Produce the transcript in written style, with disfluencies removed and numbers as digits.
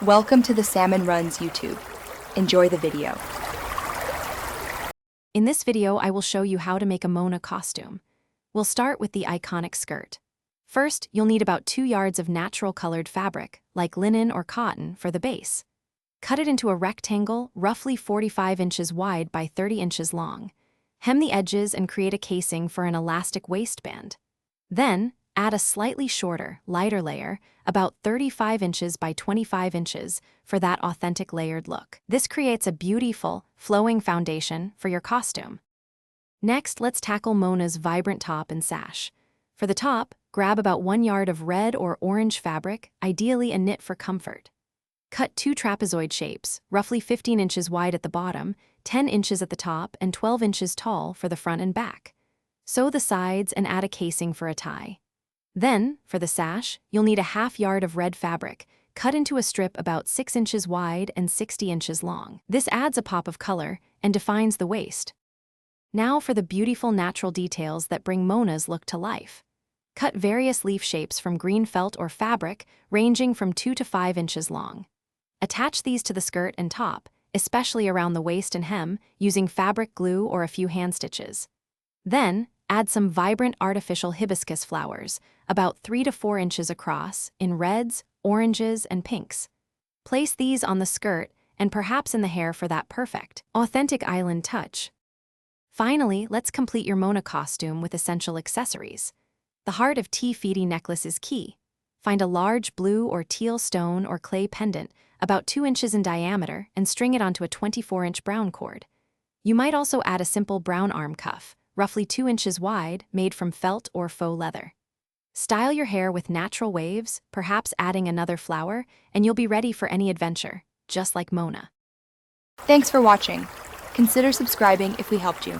Welcome to the Salmon Runs YouTube. Enjoy the video. In this video, I will show you how to make a Moana costume. We'll start with the iconic skirt. First, you'll need about 2 yards of natural colored fabric, like linen or cotton, for the base. Cut it into a rectangle, roughly 45 inches wide by 30 inches long. Hem the edges and create a casing for an elastic waistband. Then, add a slightly shorter, lighter layer, about 35 inches by 25 inches, for that authentic layered look. This creates a beautiful, flowing foundation for your costume. Next, let's tackle Moana's vibrant top and sash. For the top, grab about 1 yard of red or orange fabric, ideally a knit for comfort. Cut 2 trapezoid shapes, roughly 15 inches wide at the bottom, 10 inches at the top, and 12 inches tall for the front and back. Sew the sides and add a casing for a tie. Then, for the sash, you'll need a ½ yard of red fabric, cut into a strip about 6 inches wide and 60 inches long. This adds a pop of color and defines the waist. Now for the beautiful natural details that bring Moana's look to life. Cut various leaf shapes from green felt or fabric, ranging from 2 to 5 inches long. Attach these to the skirt and top, especially around the waist and hem, using fabric glue or a few hand stitches. Then, add some vibrant artificial hibiscus flowers, about 3 to 4 inches across, in reds, oranges, and pinks. Place these on the skirt and perhaps in the hair for that perfect, authentic island touch. Finally, let's complete your Moana costume with essential accessories. The heart of tea-feedy necklace is key. Find a large blue or teal stone or clay pendant, about 2 inches in diameter, and string it onto a 24-inch brown cord. You might also add a simple brown arm cuff, roughly 2 inches wide, made from felt or faux leather. Style your hair with natural waves, perhaps adding another flower, and you'll be ready for any adventure, just like Moana. Thanks for watching. Consider subscribing if we helped you.